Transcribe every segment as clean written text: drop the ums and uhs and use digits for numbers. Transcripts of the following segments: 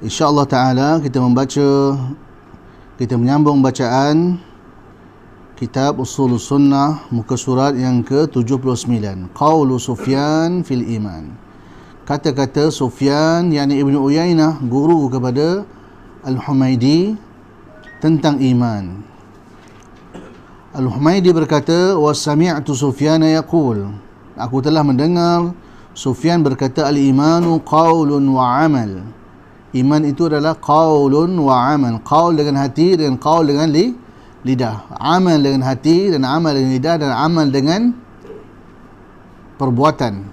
InsyaAllah ta'ala kita menyambung bacaan kitab Usul Sunnah, muka surat yang ke-79. Qaulu Sufyan fil iman. Kata-kata Sufyan, yakni Ibn Uyainah, guru kepada Al-Humaidi tentang iman. Al-Humaidi berkata, wa sami'tu Sufyana yaqul, aku telah mendengar Sufyan berkata, al-imanu qaulun wa amal. Iman itu adalah qaulun wa amal. Qaul dengan hati dan qaul dengan lidah. Amal dengan hati dan amal dengan lidah, dan amal dengan perbuatan.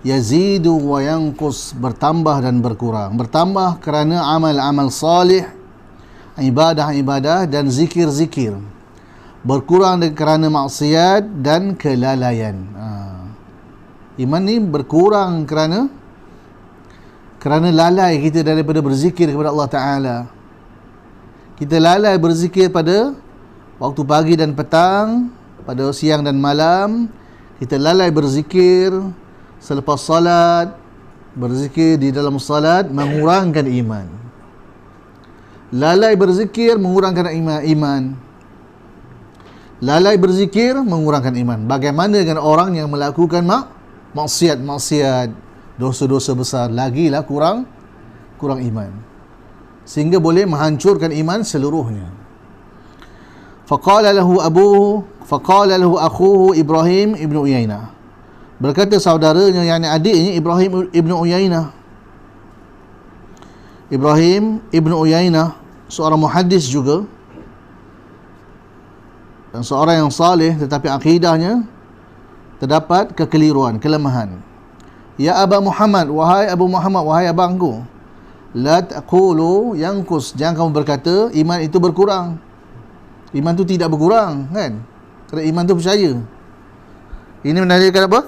Yazidu wa yanqus, bertambah dan berkurang. Bertambah kerana amal-amal salih, ibadah-ibadah dan zikir-zikir. Berkurang kerana maksiat dan kelalaian. Iman ni berkurang kerana lalai kita daripada berzikir kepada Allah Ta'ala. Kita lalai berzikir pada waktu pagi dan petang, pada siang dan malam. Kita lalai berzikir selepas salat. Berzikir di dalam salat mengurangkan iman. Lalai berzikir mengurangkan iman. Lalai berzikir mengurangkan iman. Bagaimana dengan orang yang melakukan maksiat, dosa-dosa besar, lagilah kurang iman, sehingga boleh menghancurkan iman seluruhnya. Faqala lahu akhuhu Ibrahim ibn Uyainah. Berkata saudaranya, yakni adiknya Ibrahim ibn Uyainah. Ibrahim ibn Uyainah seorang muhaddis juga, dan seorang yang saleh, tetapi akidahnya terdapat kekeliruan, kelemahan. Ya Aba Muhammad, wahai Abu Muhammad, wahai abangku, la taqulu yanqus, jangan kamu berkata iman itu berkurang. Iman itu tidak berkurang, kan? Kerana iman itu percaya. Ini menandakan apa?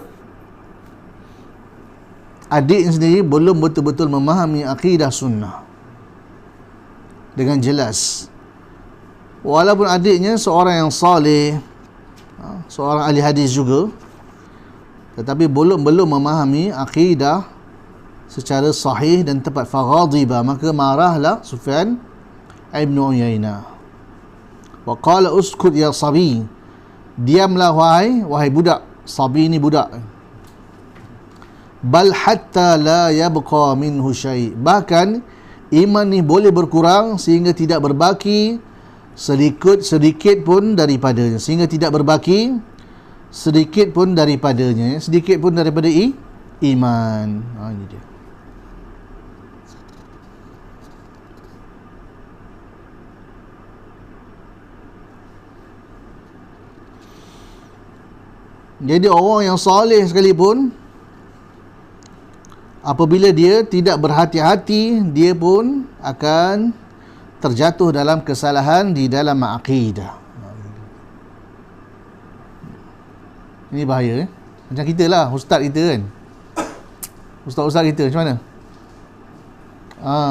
Adik sendiri belum betul-betul memahami akidah sunnah dengan jelas. Walaupun adiknya seorang yang saleh, seorang ahli hadis juga, tetapi belum memahami akidah secara sahih dan tepat. Faghadiba, maka marahlah Sufyan ibn Uyainah. Wa qala uskut ya sabi, diamlah wahai budak. Sabi ni budak. Bal hatta la yabqa minhu syai', bahkan iman ni boleh berkurang sehingga tidak berbaki sedikit pun daripadanya, sehingga tidak berbaki sedikit pun daripadanya, sedikit pun daripada iman. Ini dia. Jadi orang yang soleh sekalipun, apabila dia tidak berhati-hati, dia pun akan terjatuh dalam kesalahan di dalam akidah. Ini bahaya. Macam kita lah, ustaz kita kan. Ustaz-ustaz kita macam mana?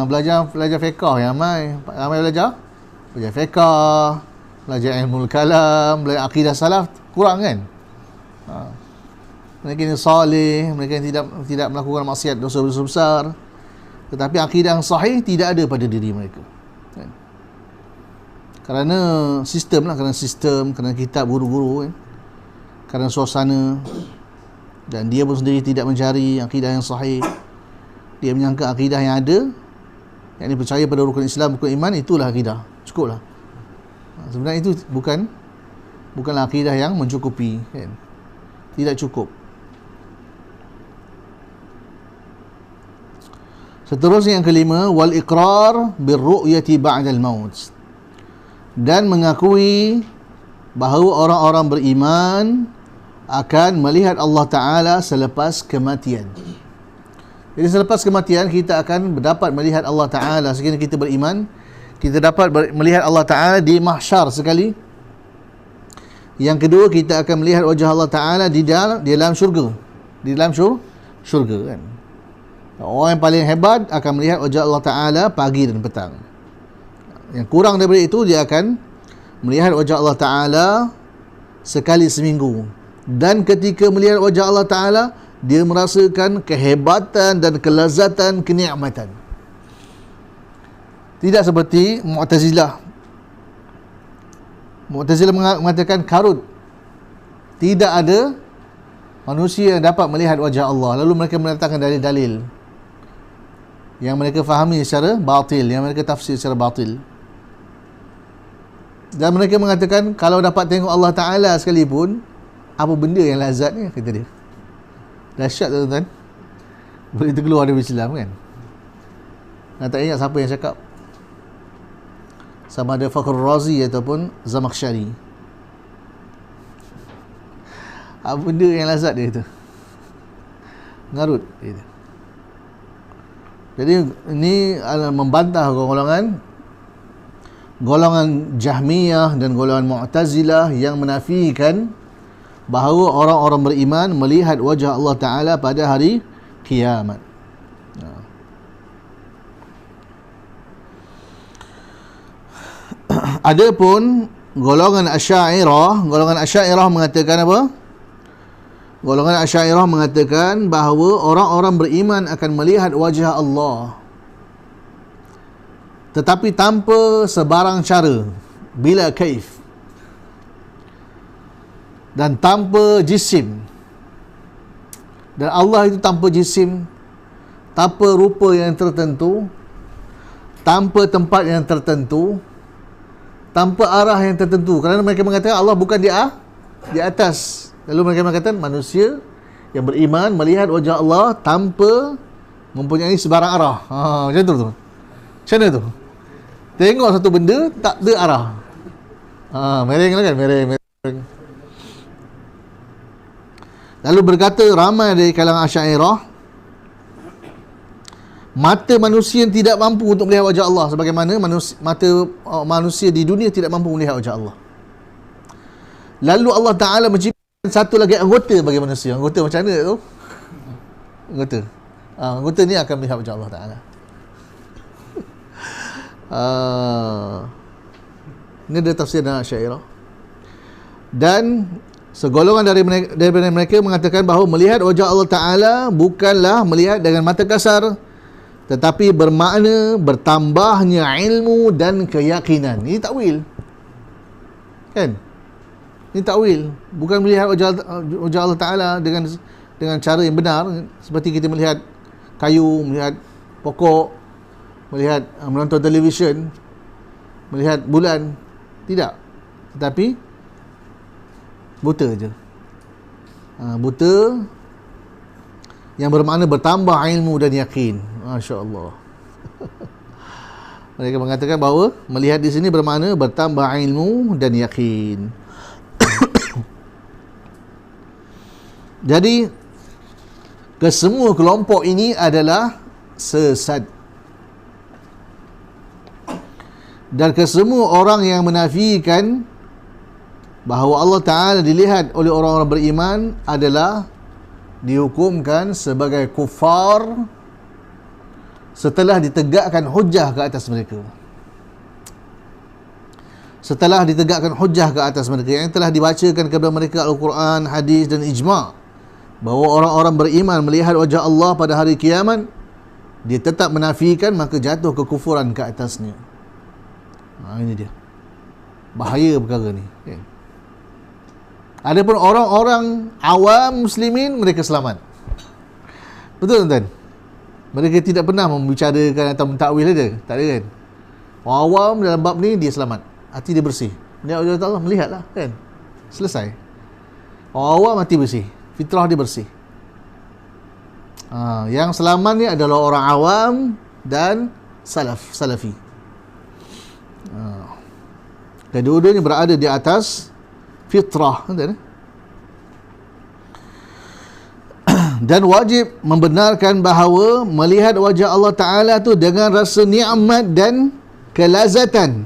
Belajar fiqh yang ramai belajar fiqh, belajar ilmu kalam, belajar akidah salaf, kurang kan? Mereka ini salih, mereka yang tidak melakukan maksiat, dosa-dosa besar, tetapi akidah yang sahih tidak ada pada diri mereka, kan? Kerana sistem, kerana kitab guru-guru, kan? Kerana suasana, dan dia pun sendiri tidak mencari akidah yang sahih. Dia menyangka akidah yang ada, yang ini percaya pada rukun Islam, rukun iman, itulah akidah, cukuplah. Sebenarnya itu bukanlah akidah yang mencukupi, kan? Tidak cukup. Seterusnya yang kelima, wal iqrar bir ru'yati ba'dal maut, dan mengakui bahawa orang-orang beriman akan melihat Allah Ta'ala selepas kematian. Jadi selepas kematian kita akan dapat melihat Allah Ta'ala. Sekiranya kita beriman, kita dapat melihat Allah Ta'ala di mahsyar sekali. Yang kedua, kita akan melihat wajah Allah Ta'ala di dalam syurga. Di dalam syurga, kan? Orang yang paling hebat akan melihat wajah Allah Ta'ala pagi dan petang. Yang kurang daripada itu, dia akan melihat wajah Allah Ta'ala sekali seminggu. Dan ketika melihat wajah Allah Ta'ala, dia merasakan kehebatan dan kelazatan kenikmatan. Tidak seperti Mu'tazilah. Mu'tazilah mengatakan karut. Tidak ada manusia yang dapat melihat wajah Allah. Lalu mereka mendatangkan dalil-dalil yang mereka fahami secara batil, yang mereka tafsir secara batil. Dan mereka mengatakan kalau dapat tengok Allah Ta'ala sekalipun, apa benda yang lazat ni, kata dia. Dahsyat tuan-tuan. Boleh terkeluar dari Islam kan. Dan tak ingat siapa yang cakap, sama ada Fakhr Razi ataupun Zamakhsyari. Apa benda yang lazat dia kata? Ngarut dia kata. Jadi ini membantah golongan Jahmiyah dan golongan Mu'tazilah yang menafikan bahawa orang-orang beriman melihat wajah Allah Ta'ala pada hari kiamat. Adapun golongan Asy'ariyah mengatakan apa? Golongan Asy'ariyah mengatakan bahawa orang-orang beriman akan melihat wajah Allah, tetapi tanpa sebarang cara, bila kaif, dan tanpa jisim. Dan Allah itu tanpa jisim, tanpa rupa yang tertentu, tanpa tempat yang tertentu, tanpa arah yang tertentu. Kerana mereka mengatakan Allah bukan di atas. Lalu mereka mengatakan manusia yang beriman melihat wajah Allah tanpa mempunyai sebarang arah. Macam tu. Macam mana tu? Tengok satu benda tak ada arah. Mereng lah kan, mereng. Lalu berkata ramai dari kalangan Asy'ariyah, mata manusia tidak mampu untuk melihat wajah Allah sebagaimana mata manusia di dunia tidak mampu melihat wajah Allah. Lalu Allah Ta'ala menciptakan satu lagi anggota bagi manusia. Anggota macam mana tu? Anggota ni akan melihat wajah Allah Ta'ala. Ini adalah tafsir dan Asy'ariyah. Dan segolongan daripada mereka mengatakan bahawa melihat wajah Allah Ta'ala bukanlah melihat dengan mata kasar, tetapi bermakna bertambahnya ilmu dan keyakinan. Ini takwil, kan? Ini takwil. Bukan melihat wajah Allah Ta'ala dengan cara yang benar, seperti kita melihat kayu, melihat pokok, melihat menonton televisyen, melihat bulan. Tidak. Tetapi buta je. Buta yang bermakna bertambah ilmu dan yakin. Masya Allah. Mereka mengatakan bahawa melihat di sini bermakna bertambah ilmu dan yakin. Jadi kesemua kelompok ini adalah sesat. Dan kesemua orang yang menafikan bahawa Allah Ta'ala dilihat oleh orang-orang beriman adalah dihukumkan sebagai kufar setelah ditegakkan hujah ke atas mereka. Setelah ditegakkan hujah ke atas mereka, yang telah dibacakan kepada mereka Al-Quran, hadis dan ijma' bahawa orang-orang beriman melihat wajah Allah pada hari kiamat, dia tetap menafikan, maka jatuh kekufuran ke atasnya. Ini dia bahaya perkara ni. Adapun orang-orang awam muslimin, mereka selamat. Betul tuan-tuan? Mereka tidak pernah membicarakan atau mentakwil saja. Tak ada kan? Orang awam dalam bab ni dia selamat. Hati dia bersih. Dia Allah melihatlah kan. Selesai. Orang awam hati bersih. Fitrah dia bersih. Yang selamat ni adalah orang awam dan salafi. Kedua-duanya berada di atas fitrah. Dan wajib membenarkan bahawa melihat wajah Allah Ta'ala tu dengan rasa nikmat dan kelazatan.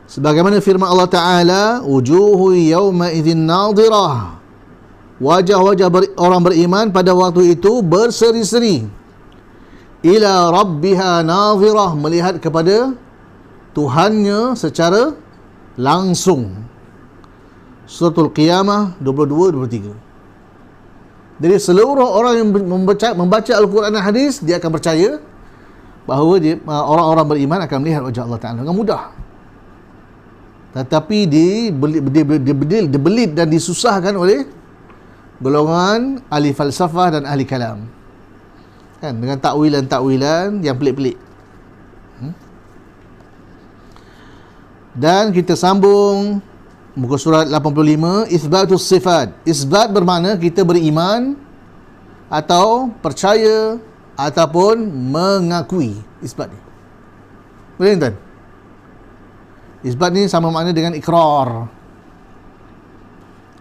Sebagaimana firman Allah Ta'ala, wujuhu yawma idzin nadhirah. Wajah-wajah orang beriman pada waktu itu berseri-seri. Ila rabbiha nadhirah, melihat kepada Tuhannya secara langsung. Suratul Qiyamah 22-23. Jadi seluruh orang yang membaca Al-Quran dan Hadis, dia akan percaya bahawa orang-orang beriman akan melihat wajah Allah Ta'ala dengan mudah. Tetapi dibelit dan disusahkan oleh golongan ahli falsafah dan ahli kalam, kan, dengan takwilan-takwilan yang pelik-pelik. Dan kita sambung muka surat 85, isbatus sifat. Isbat bermakna kita beriman atau percaya ataupun mengakui. Isbat ni boleh tuan? Isbat ni sama makna dengan ikrar.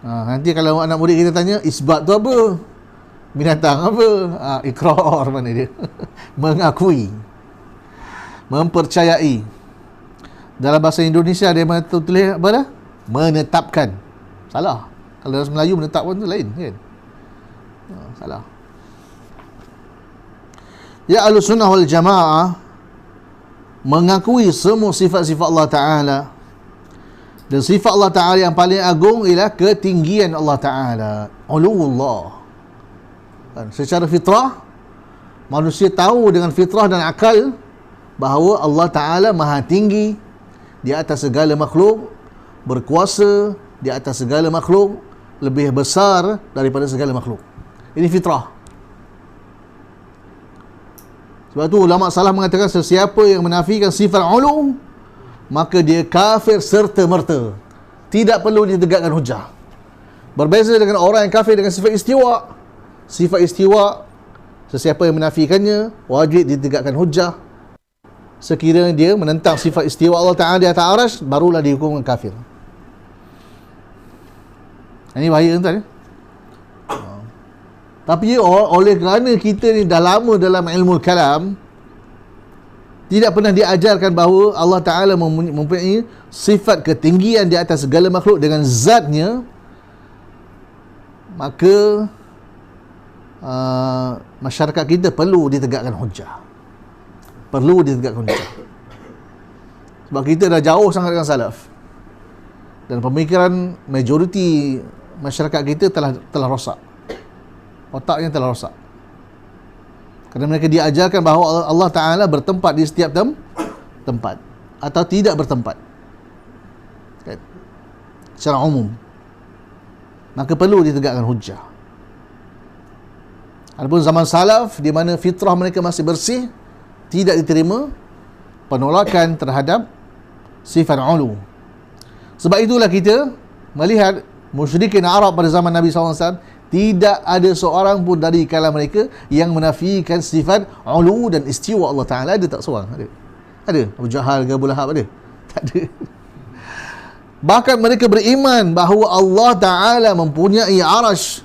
Nanti kalau anak murid kita tanya, isbat tu apa? Binatang apa? Ikrar mana dia? Mengakui, mempercayai. Dalam bahasa Indonesia dia tulis apa dah? Menetapkan. Salah. Kalau dalam Melayu menetapkan tu lain, kan? Salah. Ya Ahlussunnah wal Jamaah mengakui semua sifat-sifat Allah Ta'ala, dan sifat Allah Ta'ala yang paling agung ialah ketinggian Allah Ta'ala, uluwullah. Secara fitrah, manusia tahu dengan fitrah dan akal bahawa Allah Ta'ala maha tinggi di atas segala makhluk, berkuasa di atas segala makhluk, lebih besar daripada segala makhluk. Ini fitrah. Sebab tu ulama salah mengatakan sesiapa yang menafikan sifat ulu, maka dia kafir serta-merta, tidak perlu ditegakkan hujah. Berbeza dengan orang yang kafir dengan sifat istiwa. Sifat istiwa, sesiapa yang menafikannya wajib ditegakkan hujah. Sekiranya dia menentang sifat istiwa Allah Ta'ala di atas arash, barulah dihukum kafir. Ini bahaya tuan. Tapi oleh kerana kita ni dah lama dalam ilmu kalam, tidak pernah diajarkan bahawa Allah Ta'ala mempunyai sifat ketinggian di atas segala makhluk dengan zatnya, maka masyarakat kita perlu ditegakkan hujah. Perlu ditegakkan hujah. Sebab kita dah jauh sangat dengan salaf, dan pemikiran majoriti masyarakat kita telah rosak. Otaknya telah rosak. Kerana mereka diajarkan bahawa Allah Ta'ala bertempat di setiap tempat atau tidak bertempat, kan? Secara umum. Maka perlu ditegakkan hujah. Adapun zaman salaf, di mana fitrah mereka masih bersih, tidak diterima penolakan terhadap sifat ulu. Sebab itulah kita melihat musyrikin Arab pada zaman Nabi SAW, tidak ada seorang pun dari kalangan mereka yang menafikan sifat ulu dan istiwa Allah Ta'ala. Ada tak seorang? Ada? Abu Jahal ke Abu Lahab ada? Tak ada. Bahkan mereka beriman bahawa Allah Ta'ala mempunyai arash.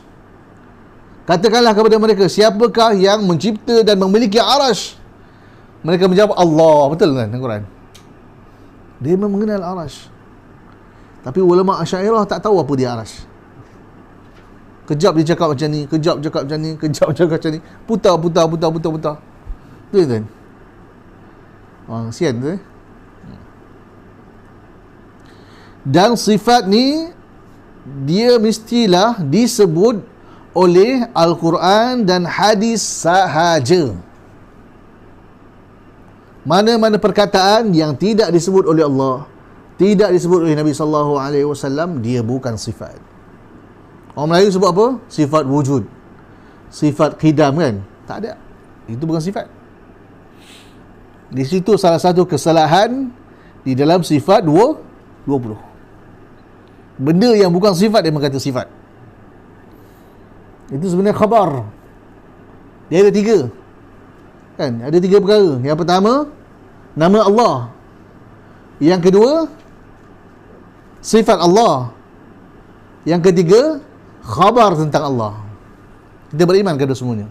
Katakanlah kepada mereka, siapakah yang mencipta dan memiliki arash? Mereka menjawab Allah. Betul kan Al-Quran? Dia memang mengenal arash. Tapi ulama Asy'ariyah tak tahu apa dia arash. Kejap dia cakap macam ni, kejap cakap macam ni, kejap cakap macam ni, putar. Betul kan? Sian tu. Dan sifat ni dia mestilah disebut oleh Al-Quran dan hadis sahaja. Mana-mana perkataan yang tidak disebut oleh Allah, tidak disebut oleh Nabi SAW, dia bukan sifat. Orang Melayu sebut apa? Sifat wujud, sifat qidam, kan? Tak ada. Itu bukan sifat. Di situ salah satu kesalahan di dalam sifat 20. Benda yang bukan sifat dia mengatakan sifat. Itu sebenarnya khabar. Dia ada 3. Kan? Ada 3 perkara. Yang pertama, nama Allah. Yang kedua, sifat Allah. Yang ketiga, khabar tentang Allah. Kita beriman kepada semuanya.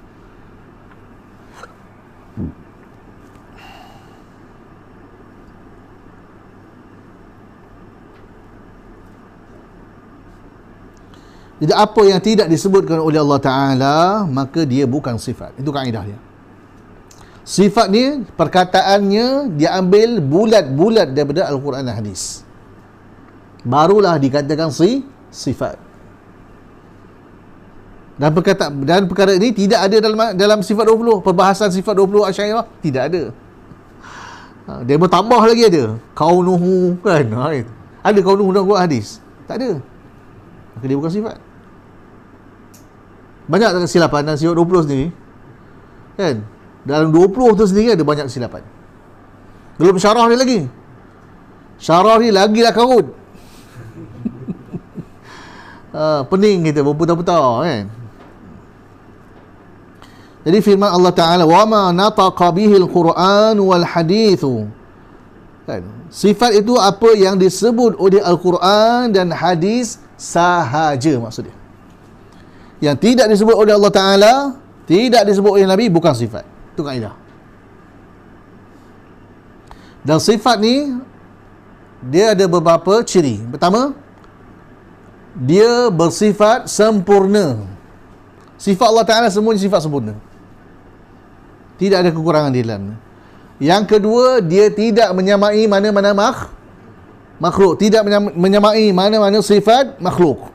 Jadi apa yang tidak disebutkan oleh Allah Ta'ala, maka dia bukan sifat. Itu kaedah dia. Sifat ni, perkataannya diambil bulat-bulat daripada Al-Quran dan Hadis, barulah dikatakan sifat. Dan perkara ini tidak ada dalam sifat 20. Perbahasan sifat 20 Asy'ariyah tidak ada. Dia bertambah lagi ada kaunuhu kan. Ada kaunuhu dalam Quran hadis? Tak ada. Maka dia bukan sifat. Banyak tak kesilapan dalam sifat 20 sendiri kan. Dalam 20 tu sendiri ada banyak kesilapan. Belum syarah ni lagi. Syarah ni lagilah karut. Pening kita berputar-putar kan. Jadi firman Allah Ta'ala, wa ma nataqa bihil Quran wal hadithu kan. Sifat itu apa yang disebut oleh Al-Quran dan hadis sahaja maksudnya. Yang tidak disebut oleh Allah Ta'ala, tidak disebut oleh Nabi, bukan sifat. Itu kaedah. Dan sifat ni dia ada beberapa ciri. Pertama, dia bersifat sempurna. Sifat Allah Ta'ala semuanya sifat sempurna, tidak ada kekurangan di dalamnya. Yang kedua, dia tidak menyamai mana-mana makhluk, tidak menyamai mana-mana sifat makhluk.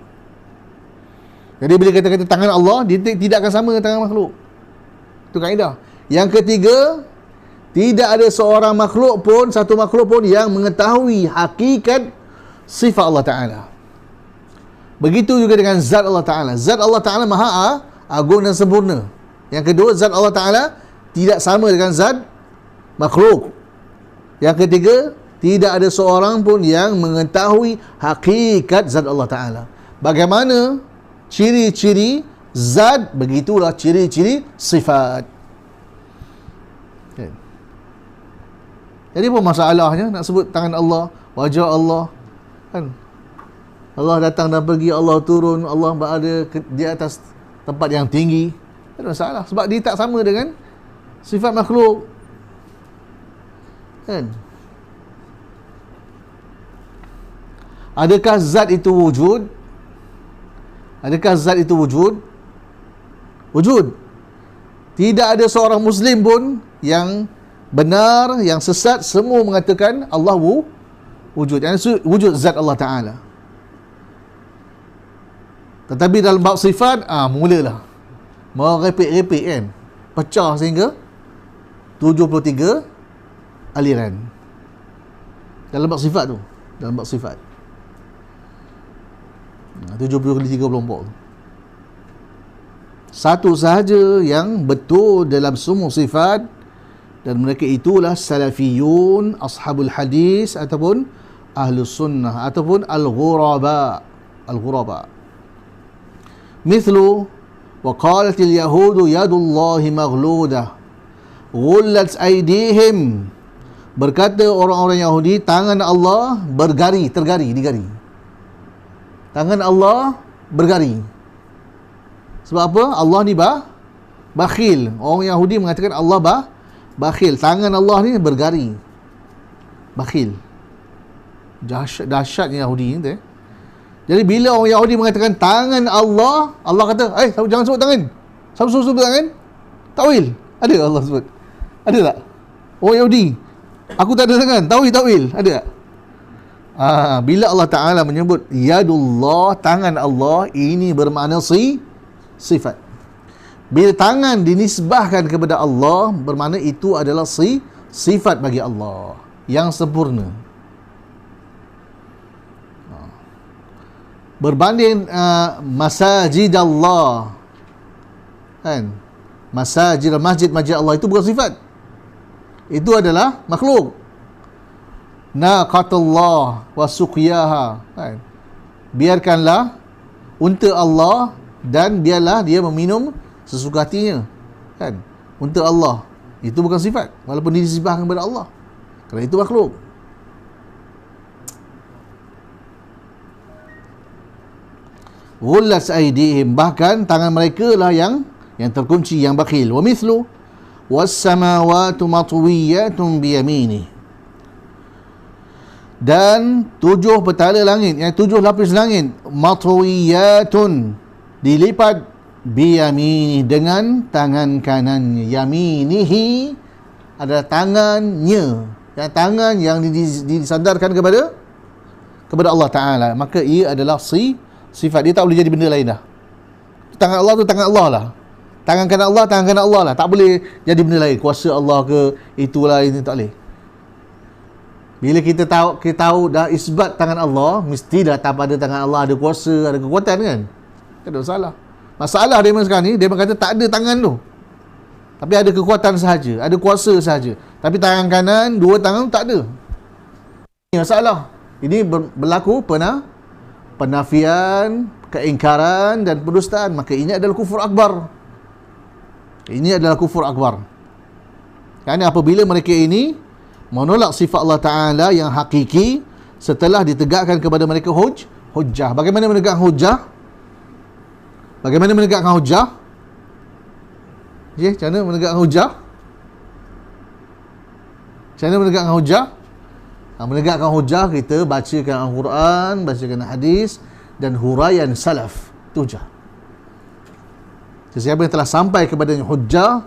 Jadi bila kata-kata tangan Allah, dia tidak akan sama dengan tangan makhluk. Itu kaedah. Yang ketiga, tidak ada seorang makhluk pun, satu makhluk pun yang mengetahui hakikat sifat Allah Ta'ala. Begitu juga dengan zat Allah Ta'ala. Zat Allah Ta'ala maha agung dan sempurna. Yang kedua, zat Allah Ta'ala tidak sama dengan zat makhluk. Yang ketiga, tidak ada seorang pun yang mengetahui hakikat zat Allah Ta'ala. Bagaimana ciri-ciri zat, begitulah ciri-ciri sifat. Okay. Jadi apa masalahnya nak sebut tangan Allah, wajah Allah kan? Allah datang dan pergi, Allah turun, Allah berada di atas tempat yang tinggi. Tak ada masalah sebab dia tak sama dengan sifat makhluk kan. Adakah zat itu wujud? Adakah zat itu wujud? Wujud. Tidak ada seorang Muslim pun yang benar, yang sesat, semua mengatakan Allah wujud. Yang wujud zat Allah Ta'ala. Tetapi dalam bab sifat, mulalah merepek-repek kan. Pecah sehingga 73 aliran. Dalam bab sifat tu. Dalam bab sifat. 70 kali 34 tu. Satu sahaja yang betul dalam semua sifat, dan mereka itulah salafiyun, ashabul hadis, ataupun ahlus sunnah, ataupun al-ghuraba. Al-ghuraba. Mithlu wa qalatil yahudu yadullahi maghludah ghullat aydihim. Berkata orang-orang Yahudi, tangan Allah bergari, digari. Tangan Allah bergari. Sebab apa? Allah ni bakhil. Orang Yahudi mengatakan Allah bakhil. Tangan Allah ni bergari. Bakhil. Dahsyatnya Yahudi ni. Jadi bila orang Yahudi mengatakan tangan Allah, Allah kata, jangan sebut tangan. Siapa suruh sebut tangan? Takwil. Ada Allah sebut? Ada tak? Orang Yahudi, aku tak ada tangan. Takwil. Ada tak? Bila Allah Ta'ala menyebut yadullah, tangan Allah, ini bermakna sifat. Bila tangan dinisbahkan kepada Allah, bermakna itu adalah sifat bagi Allah yang sempurna. Berbanding masajid Allah kan, masjid Allah itu bukan sifat, itu adalah makhluk. Naqatullah wa suqyaha kan, biarkanlah unta Allah dan biarlah dia meminum sesuka hatinya kan, unta Allah. Itu bukan sifat walaupun disebahkan kepada Allah, kerana itu makhluk. Ghullat aydihim, bahkan tangan mereka lah yang terkunci, yang bakhil. Wa mithlu was samawati matwiyatun bi yaminih, dan 7 petala langit, yang 7 lapis langit, matwiyatun, dilipat, bi yaminih, dengan tangan kanannya. Yaminihi adalah tangannya, yang tangan yang disandarkan kepada Allah Ta'ala. Maka ia adalah sifat. Dia tak boleh jadi benda lain dah. Tangan Allah tu tangan Allah lah. Tangan kanan Allah lah. Tak boleh jadi benda lain. Kuasa Allah ke, itulah, ini tak boleh. Bila kita tahu dah isbat tangan Allah, mesti dah pada tangan Allah ada kuasa, ada kekuatan kan? Tak ada masalah. Masalah dia sekarang ni, dia kata tak ada tangan tu. Tapi ada kekuatan sahaja, ada kuasa sahaja. Tapi tangan kanan, dua tangan tak ada. Ini masalah. Ini berlaku penafian, keingkaran dan pendustaan. Maka ini adalah kufur akbar. Ini adalah kufur akbar. Kerana apabila mereka ini menolak sifat Allah Ta'ala yang hakiki setelah ditegakkan kepada mereka hujjah. Bagaimana menegakkan hujjah? Bagaimana menegakkan hujjah? Macam mana menegakkan hujjah? Macam mana menegakkan hujjah? Menegakkan hujjah, kita bacakan Al-Quran, bacakan hadis dan huraian salaf. Itu hujjah. Sesiapa yang telah sampai kepadanya hujjah,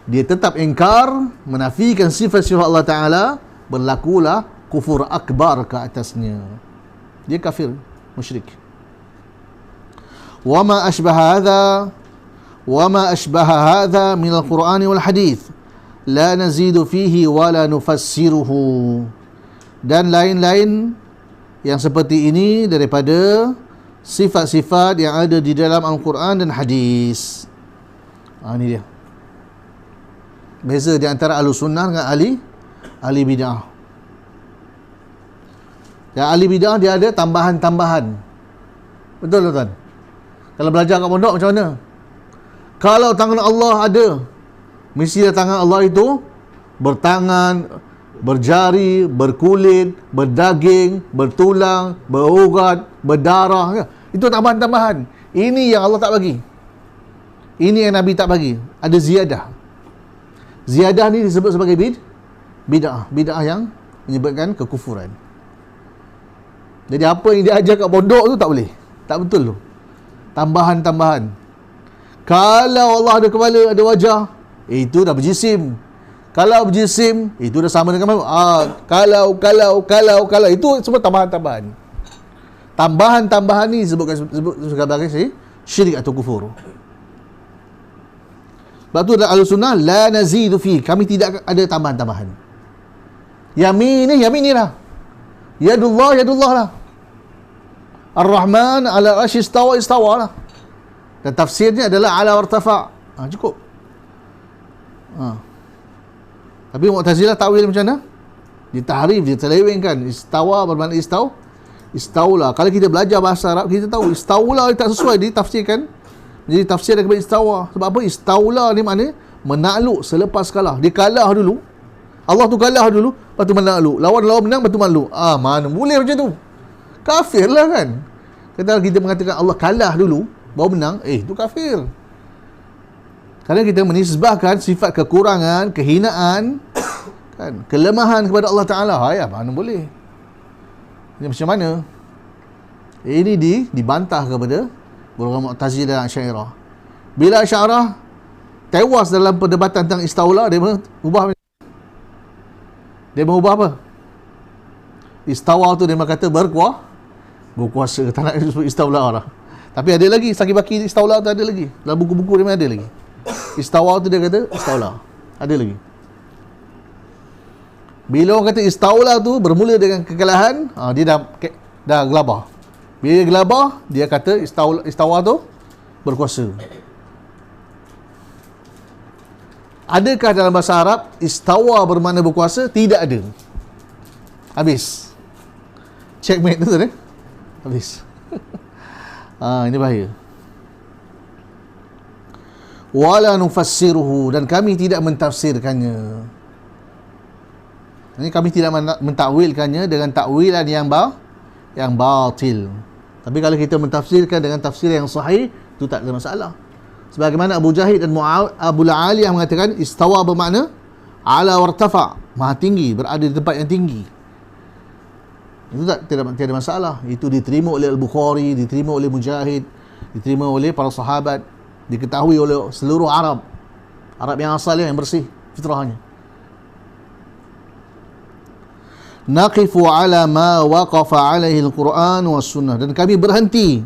dia tetap ingkar, menafikan sifat-sifat Allah Ta'ala, berlakulah kufur akbar ke atasnya. Dia kafir, musyrik. وَمَا أَشْبَهَ هَذَا مِنَ الْقُرْآنِ وَالْحَدِيثِ لَا نَزِيدُ فِيهِ وَلَا نُفَسِّرُهُ. Dan lain-lain yang seperti ini daripada sifat-sifat yang ada di dalam Al-Quran dan hadis. Ini dia beza di antara ahli sunnah dengan ahli bid'ah. Yang ahli bid'ah dia ada tambahan-tambahan. Betul tuan? Kalau belajar kat pondok macam mana? Kalau tangan Allah ada, mesti tangan Allah itu bertangan, berjari, berkulit, berdaging, bertulang, berurat, berdarah. Itu tambahan-tambahan. Ini yang Allah tak bagi. Ini yang Nabi tak bagi. Ada ziyadah. Ziyadah ni disebut sebagai bid'ah. Bid'ah yang menyebabkan kekufuran. Jadi apa yang dia ajar kat pondok tu tak boleh. Tak betul tu. Tambahan-tambahan. Kalau Allah ada kepala, ada wajah, itu dah berjisim. Kalau berjisim, itu dah sama dengan makhluk. Kalau itu semua tambahan-tambahan. Tambahan-tambahan ni sebut sebagai syirik atau kufur. Sebab tu dalam Ahlussunnah la nazidu fi, kami tidak ada tambahan-tambahan. Yamin ni lah. Yadullah lah. Ar-Rahman ala arsy istawa lah. Dan tafsirnya adalah ala wartafa. Cukup. Tapi Mu'tazilah takwil macam mana? Ditahrif, ditelewengkan. Istawa bermakna istaulah. Kalau kita belajar bahasa Arab, kita tahu istaulah tak sesuai, ditafsirkan menjadi tafsir daripada istawa. Sebab apa? Istaulah ni makna menakluk selepas kalah. Dia kalah dulu. Allah tu kalah dulu, lepas tu menakluk. Lawan menang, lepas tu makluk. Mana boleh macam tu? Kafir lah kan? Kalau kita mengatakan Allah kalah dulu baru menang, itu kafir. Kerana kita menisbahkan sifat kekurangan, kehinaan, kan, kelemahan kepada Allah Ta'ala. Mana boleh? Ini macam mana? Ini dibantah kepada golongan Mu'tazilah dan Asy'ariyah. Bila Asy'ariyah tewas dalam perdebatan tentang istaula, dia mengubah apa? Istawa tu dia kata berkuasa. Tak nak sebut istaula lah. Tapi ada lagi, Saki-Baki istaula tu ada lagi. Dalam buku-buku dia ada lagi. Istawa tu dia kata istaula. Ada lagi. Bila orang kata istaula tu bermula dengan kekalahan, dia dah gelabah. Bila dia gelabah, dia kata istawa tu berkuasa. Adakah dalam bahasa Arab istawa bermakna berkuasa? Tidak ada. Habis. Checkmate tu kan? Habis. Ini bahaya. Wala nufassiruhu, dan kami tidak mentafsirkannya. Ini kami tidak mentakwilkannya dengan takwilan yang batil. Tapi kalau kita mentafsirkan dengan tafsir yang sahih, itu tak ada masalah. Sebagaimana Abu Jahid dan Abu Aliyah mengatakan istawa bermakna ala wartafa, maha tinggi, berada di tempat yang tinggi. Itu tidak ada masalah. Itu diterima oleh Al-Bukhari, diterima oleh Mujahid, diterima oleh para sahabat, diketahui oleh seluruh Arab yang asalnya, yang bersih fitrahnya. Naqifu ala ma waqafa alaihi al-Quran was sunnah, dan kami berhenti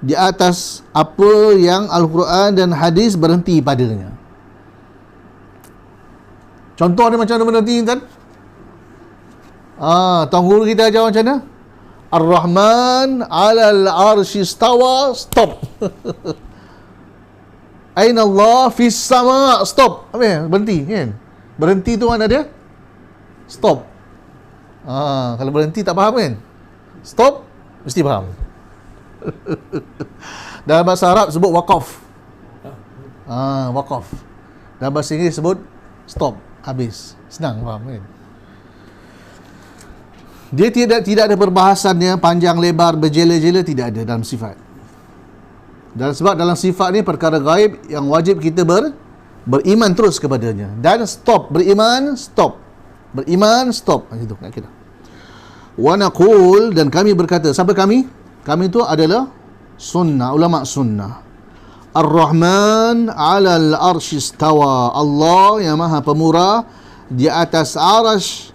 di atas apa yang Al-Quran dan hadis berhenti padanya. Contoh dia macam mana berhenti kan? Tuan guru kita ajar macam mana? Ar-Rahman 'alal 'arsy istawa, stop. Aina Allah fis sama, stop. Apa ya? Berhenti kan? Berhenti tu mana dia? Stop. Kalau berhenti tak faham kan? Stop mesti faham. Dalam bahasa Arab sebut waqaf. Waqaf. Dalam bahasa Inggeris sebut stop, habis. Senang faham kan? Dia tidak ada perbahasannya panjang lebar berjela-jela, tidak ada dalam sifat. Dan sebab dalam sifat ni perkara gaib yang wajib kita beriman terus kepadanya. Dan stop, beriman, stop. Beriman, stop. Macam tu kat kita. Wa naqul, dan kami berkata, siapa kami? Kami itu adalah sunnah, ulama sunnah. Ar-Rahman 'alal arsy istawa. Allah yang Maha Pemurah di atas arasy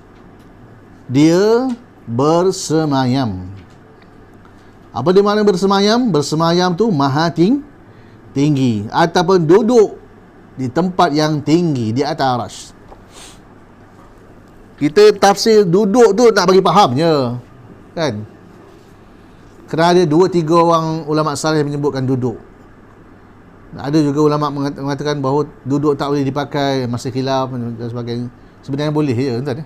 dia bersemayam. Apa dia makna bersemayam? Bersemayam tu maha tinggi ataupun duduk di tempat yang tinggi di atas arasy. Kita tafsir duduk tu nak bagi faham je, kan? Kerana ada 2-3 orang ulama salih menyebutkan duduk. Ada juga ulama mengatakan bahawa duduk tak boleh dipakai, masih khilaf dan sebagainya. Sebenarnya boleh je, tuan.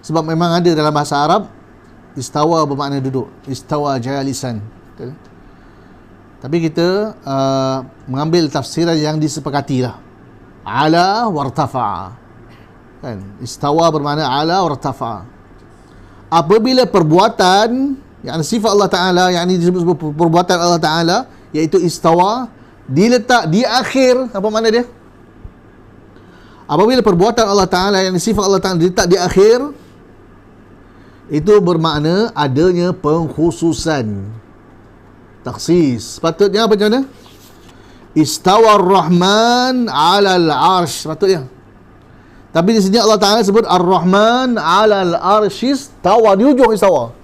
Sebab memang ada dalam bahasa Arab istawa bermakna duduk, istawa jalisan. Tapi kita mengambil tafsiran yang disepakati lah. Ala wartafa'a. Kan? Istawa bermakna ala wartafa'a. Apabila perbuatan yang sifat Allah Ta'ala, yang ini disebut perbuatan Allah Ta'ala, iaitu istawa, diletak di akhir, apa makna dia? Apabila perbuatan Allah Ta'ala yang sifat Allah Ta'ala diletak di akhir, itu bermakna adanya pengkhususan, taksis. Sepatutnya apa macam mana? Istawa Ar-Rahman 'alal 'arsy, sepatutnya. Tapi di sini Allah Ta'ala sebut Ar-Rahman 'alal 'arsy istawa, di ujung istawa.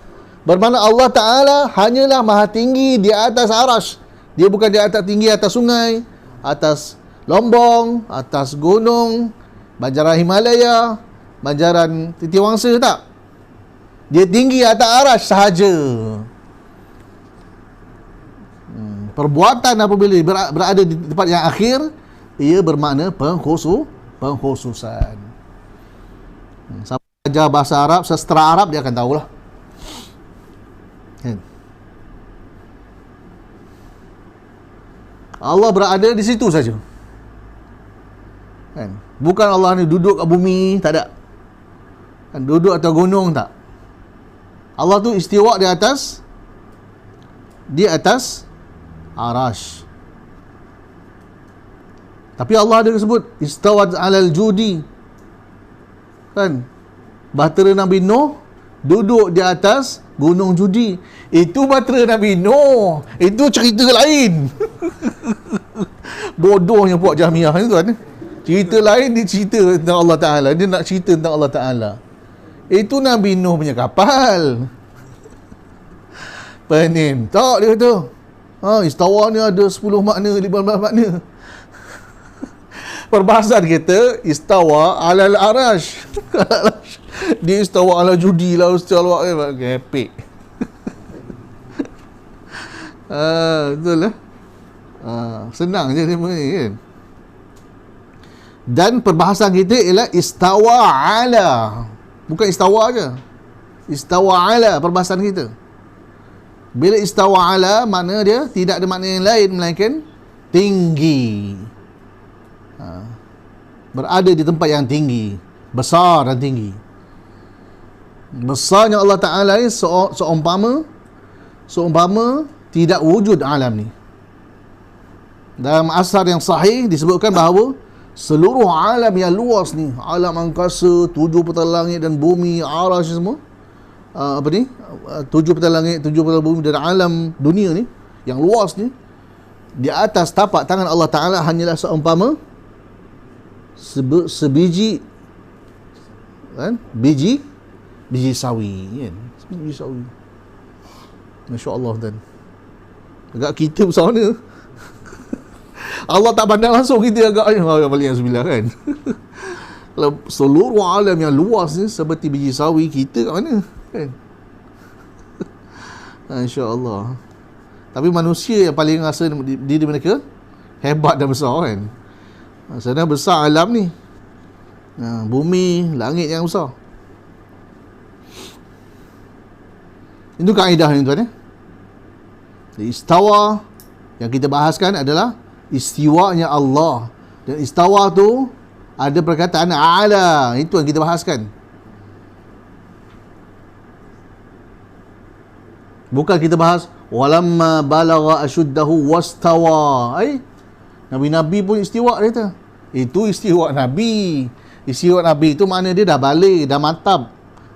Bermakna Allah Ta'ala hanyalah maha tinggi di atas arasy. Dia bukan di atas tinggi atas sungai, atas lombong, atas gunung, banjaran Himalaya, banjaran Titiwangsa, tak. Dia tinggi atas arasy sahaja. Perbuatan apabila berada di tempat yang akhir, ia bermakna pengkhususan. Siapa belajar bahasa Arab, sastra Arab, dia akan tahulah. Allah berada di situ saja. Kan? Bukan Allah ni duduk kat bumi, tak ada. Kan? Duduk atas gunung, tak. Allah tu istiwa di atas arasy. Tapi Allah ada sebut istawat 'alal judi. Kan? Bahtera Nabi Nuh duduk di atas gunung judi. Itu bahtera Nabi Nuh. Itu cerita lain. Bodohnya puak Jahmiyah ni, tuan. Cerita lain dia cerita tentang Allah Ta'ala. Dia nak cerita tentang Allah Ta'ala. Itu Nabi Nuh punya kapal. Penim. Tak, dia kata. Istawa ni ada 10 makna, 15 makna. Perbahasan kita istawa 'alal arasy. Dia istawa ala judi lah, ustaz. Gepek. Betul lah. Senang je dia ni, kan. Dan perbahasan kita ialah istawa ala, bukan istawa je. Istawa ala perbahasan kita. Bila istawa ala, makna dia tidak ada makna yang lain melainkan tinggi. Berada di tempat yang tinggi, besar dan tinggi. Besarnya Allah Ta'ala ni seumpama tidak wujud alam ni. Dalam asar yang sahih disebutkan bahawa seluruh alam yang luas ni, alam angkasa, 7 petala langit dan bumi, arasy semua, 7 petala langit, 7 petala bumi dan alam dunia ni yang luas ni, di atas tapak tangan Allah Ta'ala hanyalah seumpama sebiji, kan? Biji sawi, kan? Biji sawi. Masya-Allah, dan agak kita besar mana. Allah tak pandang langsung kita agak balik yang 9, kan. Kalau seluruh alam yang luas ni seperti biji sawi, kita kat mana kan? InsyaAllah. Tapi manusia yang paling rasa diri mereka hebat dan besar kan. Sedang besar alam ni, bumi, langit yang besar. Itu kaedah ni tuan. Istawa yang kita bahaskan adalah istiwanya Allah. Dan istawa tu ada perkataan ala, itu yang kita bahaskan. Bukan kita bahas walamma balagha ashuddahu wastawa. Nabi-nabi pun istiwa dia kata. Itu istiwa Nabi. Istiwa Nabi itu makna dia dah balik, dah mantap,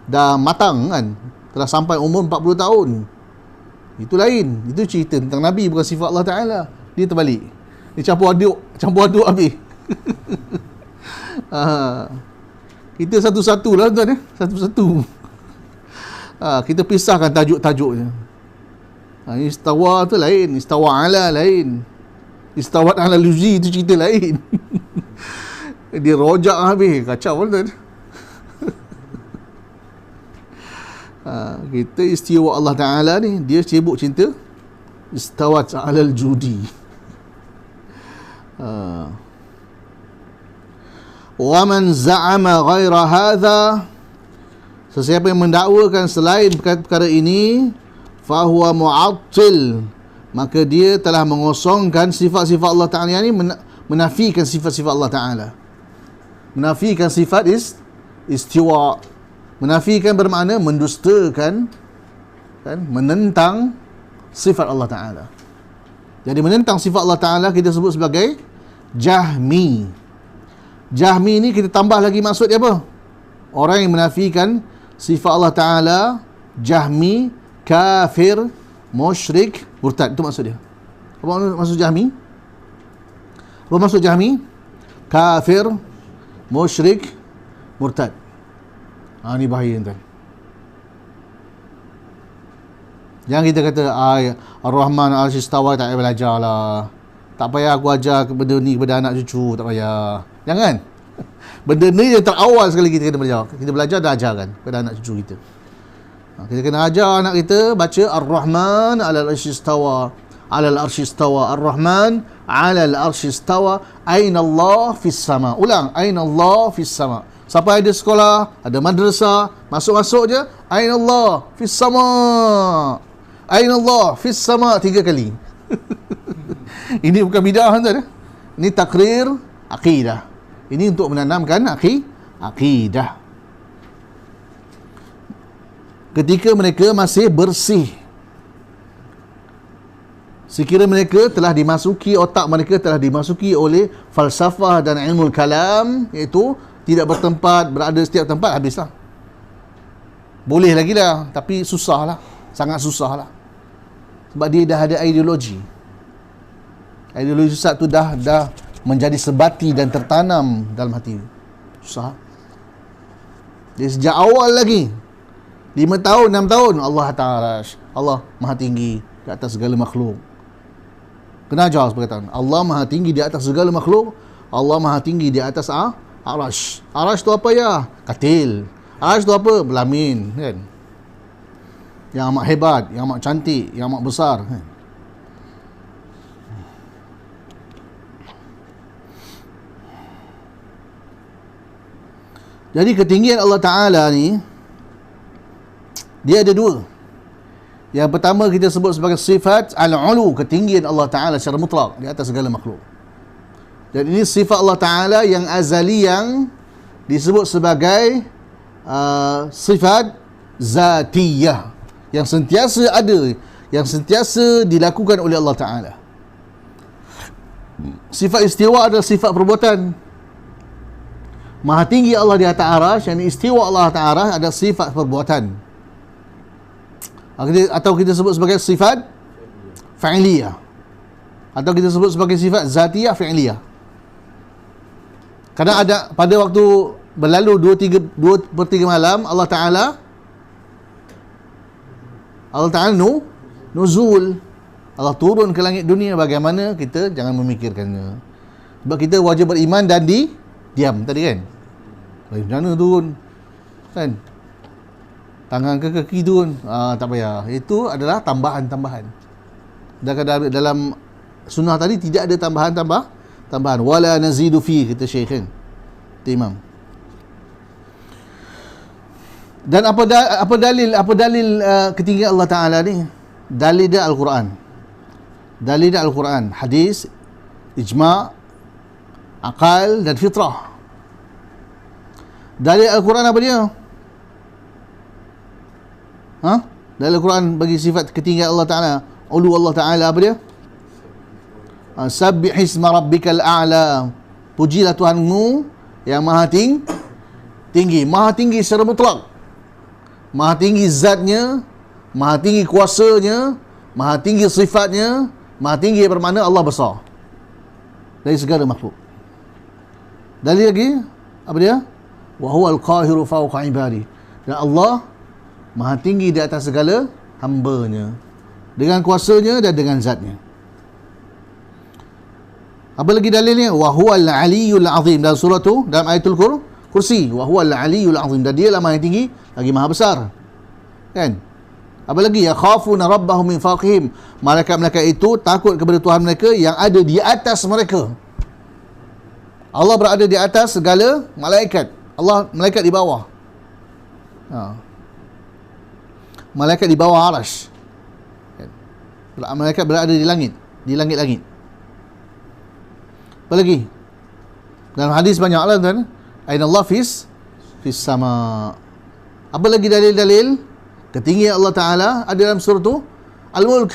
dah matang kan. Telah sampai umur 40 tahun. Itu lain. Itu cerita tentang Nabi, bukan sifat Allah Ta'ala. Dia terbalik. Dia campur aduk habis. Kita satu-satu lah tuan. Satu-satu. Kita pisahkan tajuk-tajuknya. Istawa tu lain, istawa ala lain, istawat ala luzi tu cerita lain. Dia rojak habis, kacau tuan. Kita istiwa Allah Ta'ala ni, dia sibuk cinta istawat ala judi. Wa man za'ama ghaira hadha, sesiapa yang mendakwakan selain perkara ini, fahuwa mu'attil, maka dia telah mengosongkan sifat-sifat Allah Ta'ala, yang ini menafikan sifat-sifat Allah Ta'ala. Menafikan sifat istiwa. Menafikan bermakna mendustakan, kan, menentang sifat Allah Ta'ala. Jadi menentang sifat Allah Ta'ala kita sebut sebagai Jahmi. Jahmi ni kita tambah lagi maksud dia apa? Orang yang menafikan sifat Allah Ta'ala, Jahmi, kafir, musyrik, murtad. Itu maksud dia. Apa maksud Jahmi? Apa maksud Jahmi? Kafir, musyrik, murtad. Ni bahaya tuan. Jangan kita kata Ar-Rahman al-Istawa, tak payah belajar lah. Tak payah aku ajar benda ni kepada anak cucu, tak payah. Jangan. Benda ni yang terawal sekali kita kena belajar. Kita belajar dan ajarkan kepada anak cucu kita. Kita kena ajar anak kita baca Ar-Rahman al-Istawa, al-Arshistawa. Ar-Rahman al-Arshistawa. Aina Allah fis sama. Ulang, aina Allah fis sama. Siapa ada sekolah, ada madrasah, masuk-masuk je, aina Allah fis sama. Aina Allah fis sama 3 kali. Ini bukan bidah tuan. Ini takrir akidah. Ini untuk menanamkan akidah. Ketika mereka masih bersih, sekiranya mereka telah dimasuki, otak mereka telah dimasuki oleh falsafah dan ilmu kalam, iaitu tidak bertempat, berada setiap tempat, habislah. Boleh lagi lah, tapi susah lah, sangat susah lah. Sebab dia dah ada ideologi. Ideologi sesat tu dah menjadi sebati dan tertanam dalam hati. Susah. Dia sejak awal lagi, 5 tahun, 6 tahun, Allah Ta'ala, Allah Maha Tinggi di atas segala makhluk. Kena ajar perkataan Allah Maha Tinggi di atas segala makhluk. Allah Maha Tinggi di atas Arash. Arash tu apa ya? Katil. Arash tu apa? Belamin, kan? Yang amat hebat, yang amat cantik, yang amat besar, kan? Jadi ketinggian Allah Ta'ala ni, dia ada 2. Yang pertama kita sebut sebagai sifat al-ulu, ketinggian Allah Ta'ala secara mutlak di atas segala makhluk. Dan ini sifat Allah Ta'ala yang azali, yang disebut sebagai sifat zatiyah, yang sentiasa ada, yang sentiasa dilakukan oleh Allah Ta'ala. Sifat istiwa adalah sifat perbuatan. Maha tinggi Allah di atas arash, yang istiwa Allah Ta'ala adalah sifat perbuatan. Atau kita sebut sebagai sifat fa'iliyah, atau kita sebut sebagai sifat zatiyah fa'iliyah. Kadang ada pada waktu berlalu 2/3 malam, Allah Ta'ala nuzul, Allah turun ke langit dunia. Bagaimana kita jangan memikirkannya, sebab kita wajib beriman dan diam tadi kan. Macam mana turun? Kan? Tangan ke kaki turun? Tak payah. Itu adalah tambahan-tambahan. Dalam sunnah tadi tidak ada tambahan. Wala nazidu fi, kata Syekh kan. Kata Imam. Dan apa dalil ketinggian Allah Taala ni? Dalil dia Al-Quran. Hadis, ijma', akal dan fitrah. Dalil Al-Quran apa dia? Dalil Al-Quran bagi sifat ketinggian Allah Ta'ala, ulu Allah Ta'ala, apa dia? Sabbih isma rabbikal a'la. Pujilah Tuhanmu yang maha tinggi. Maha tinggi secara mutlak. Maha tinggi zatnya, maha tinggi kuasanya, maha tinggi sifatnya, maha tinggi bermakna Allah besar dari segala makhluk. Dalil lagi, apa dia? Wa huwal qahiru fawqa ibadi. Dan Allah maha tinggi di atas segala hamba-Nya dengan kuasanya dan dengan zatnya. Apa lagi dalilnya? Wa huwal aliyyul azim, dalam surah tu, dalam ayatul kursi, wa huwal aliyyul azim, dan dia lah maha tinggi lagi maha besar. Kan? Apa lagi? Ya khafuna rabbahum min fawqihim. Malaikat-malaikat itu takut kepada Tuhan mereka yang ada di atas mereka. Allah berada di atas segala malaikat. Malaikat di bawah. Malaikat di bawah arash. Malaikat berada di langit-langit. Apa lagi? Dalam hadis banyak lah tuan. Aina Allah fis sama. Apa lagi dalil-dalil ketinggian Allah Ta'ala? Ada dalam surah tu Al-Mulk.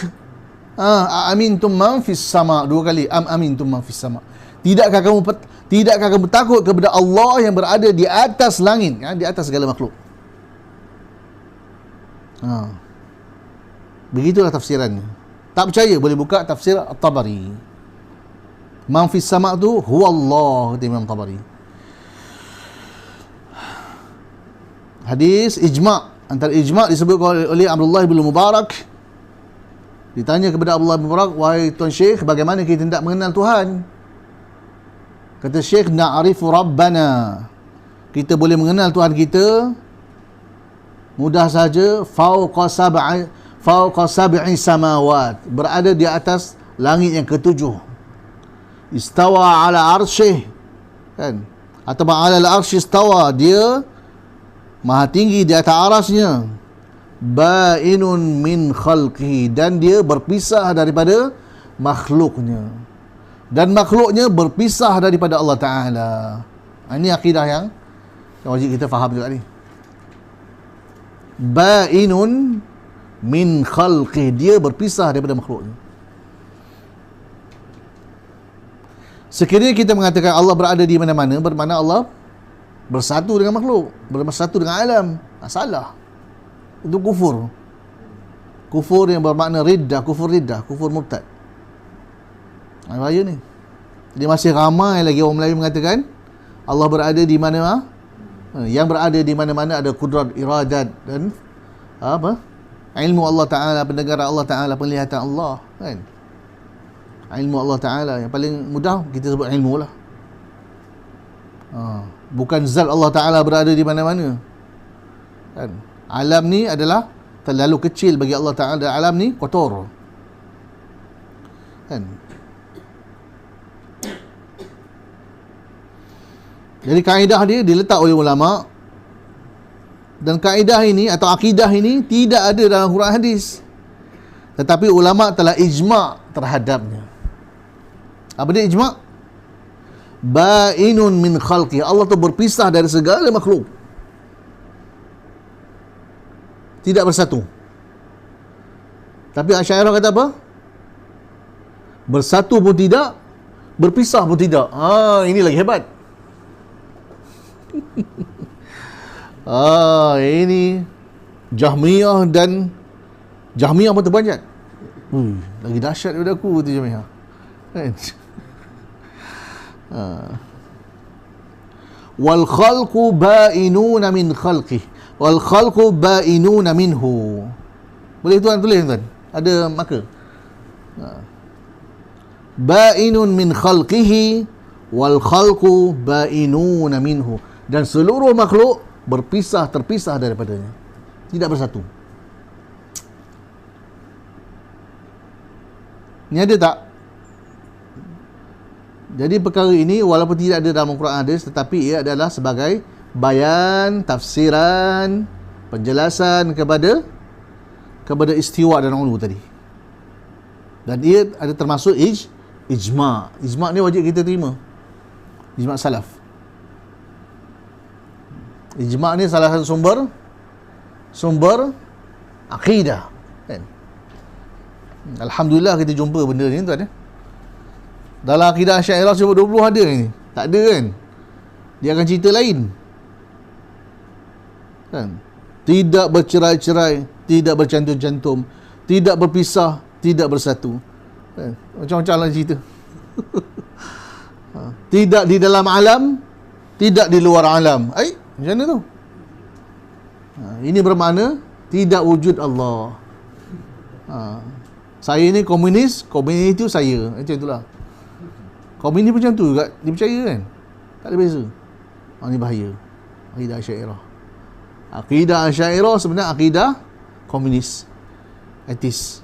Amintum man fis sama. 2 kali. Amintum man fis sama. Tidakkah kamu takut kepada Allah yang berada di atas langit, di atas segala makhluk? Begitulah tafsirannya. Tak percaya boleh buka tafsir At-Tabari. Man fis sama' tu huwa Allah, kata Imam Tabari. Hadis ijma', antara ijma' disebutkan oleh Abdullah bin Mubarak. Ditanya kepada Abdullah bin Mubarak, wahai Tuan Syekh, bagaimana kita tidak mengenal Tuhan? Kata Syekh, na'rifu Rabbana. Kita boleh mengenal Tuhan kita mudah saja, fauqa sab'i samawat, berada di atas langit yang ketujuh. Istawa ala arsyih, kan? Atau ala al-arsy istawa, dia maha tinggi di atas arasnya. Ba'inun min khalqihi, dan dia berpisah daripada makhluknya. Dan makhluknya berpisah daripada Allah Ta'ala. Ini akidah yang wajib kita faham juga ni. Ba'inun min khalqih, dia berpisah daripada makhluknya. Sekiranya kita mengatakan Allah berada di mana-mana, bermakna Allah bersatu dengan makhluk, bersatu dengan alam. Salah. Itu kufur. Kufur yang bermakna riddah, kufur murtad. Bahaya ni. Jadi masih ramai lagi orang Melayu mengatakan Allah berada di mana? Yang berada di mana-mana ada kudrat, iradat dan ilmu Allah Ta'ala, pendengaran Allah Ta'ala, penglihatan Allah, kan? Ilmu Allah Ta'ala yang paling mudah kita sebut ilmu lah. Bukan zat Allah Ta'ala berada di mana-mana, kan? Alam ni adalah terlalu kecil bagi Allah Ta'ala, dan alam ni kotor, kan? Jadi kaedah dia diletak oleh ulama, dan kaedah ini atau akidah ini tidak ada dalam Quran hadis, tetapi ulama telah ijma' terhadapnya. Apa dia ijma'? Ba'inun min khalqi, Allah tu berpisah dari segala makhluk, tidak bersatu. Tapi Asy'ariyah kata apa? Bersatu pun tidak, berpisah pun tidak. Ini lagi hebat. Ini Jahmiyah, dan Jahmiyah pun terbanyak. Lagi dahsyat daripada aku tu Jahmiyah, kan? Wal khalqu ba'inuna min khalqih, wal khalqu ba'inuna minhu. Boleh tuan tulis tuan? Ada marker. Ba'inun min khalqihi wal khalqu ba'inuna minhu. dan seluruh makhluk terpisah daripadanya, tidak bersatu. Ini ada tak? Jadi perkara ini walaupun tidak ada dalam Quran hadis, tetapi ia adalah sebagai bayan, tafsiran, penjelasan kepada istiwa dan ulu tadi. Dan ia ada termasuk ijma'. Ijma' ni wajib kita terima. Ijma' salaf. Ijma' ni salah satu sumber akidah, kan? Alhamdulillah kita jumpa benda ni tuan. Dalam akidah Asy'ariyah sebab 20 ada ni. Tak ada kan? Dia akan cerita lain. Kan? Tidak bercerai-cerai, tidak bercantum-cantum, tidak berpisah, tidak bersatu. Kan? Macam-macam lah cerita. Tidak di dalam alam, tidak di luar alam. Macam mana tu? Ini bermakna tidak wujud Allah. Saya ni komunis itu saya. Macam itulah. Komunis macam tu juga, dia percaya kan? Tak ada beza. Ini bahaya. Akidah Asy'ariyah. Akidah Asy'ariyah sebenarnya akidah komunis, etis.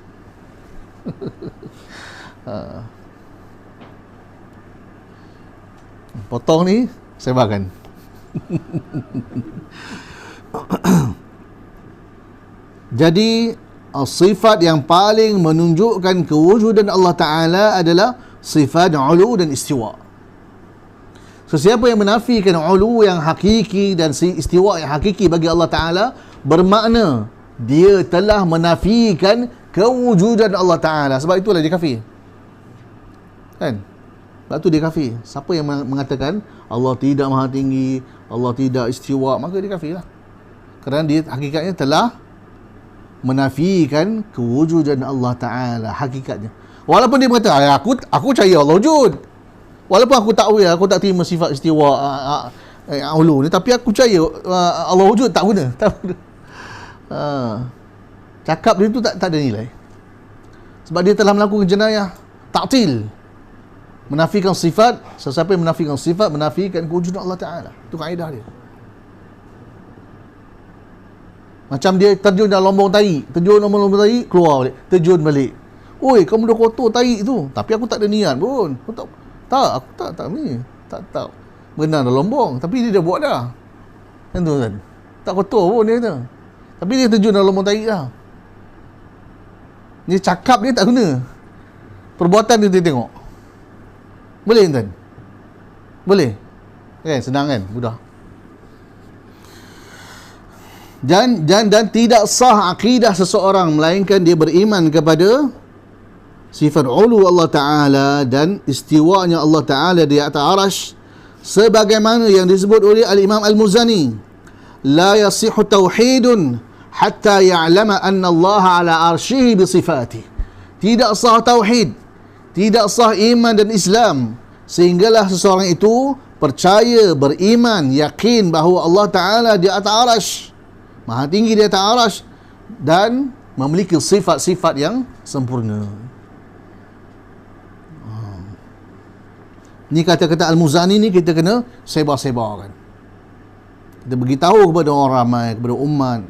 Potong ni sebarkan. Jadi sifat yang paling menunjukkan kewujudan Allah Ta'ala adalah sifat ulu dan istiwa. Sesiapa yang menafikan ulu yang hakiki dan istiwa yang hakiki bagi Allah Ta'ala, bermakna dia telah menafikan kewujudan Allah Ta'ala. Sebab itulah dia kafir, kan? Sebab tu dia kafir. Siapa yang mengatakan Allah tidak maha tinggi, Allah tidak istiwa, maka dia kafir lah. Kerana dia hakikatnya telah menafikan kewujudan Allah Ta'ala hakikatnya. Walaupun dia berkata aku percaya Allah wujud, walaupun aku tak terima sifat istiwa ulu ni, tapi aku percaya Allah wujud, tak guna. Cakap dia tu tak ada nilai, sebab dia telah melakukan jenayah ta'til, menafikan sifat. Sesiapa yang menafikan sifat, menafikan kewujudan Allah Ta'ala. Itu kaedah dia. Macam dia terjun dalam lombong tahi, keluar balik, terjun balik. Oi, kamu dah kotor tahi tu, tapi aku tak ada niat pun. Aku tak ni. Tak berenang dalam lombong, tapi dia dah buat dah. Kan tu kan? Tak kotor pun dia kata. Tapi dia terjun dalam lombong tahi dah. Dia cakap dia tak guna. Perbuatan dia tengok. Boleh tuan? Boleh? Kan senang kan? Mudah. Dan tidak sah akidah seseorang melainkan dia beriman kepada sifat ulu Allah Ta'ala dan istiwanya Allah Ta'ala di atas arash, sebagaimana yang disebut oleh Al-Imam Al-Muzani, la yasihu tauhidun hatta ya'lama anna Allah ala arshihi bisifati. Tidak sah tauhid, tidak sah iman dan Islam sehinggalah seseorang itu percaya, beriman, yakin bahawa Allah Ta'ala di atas arash, maha tinggi di atas arash, dan memiliki sifat-sifat yang sempurna. Ni kata-kata Al-Muzani ni kita kena sebar-sebarkan. Kita beritahu kepada orang ramai, kepada umat,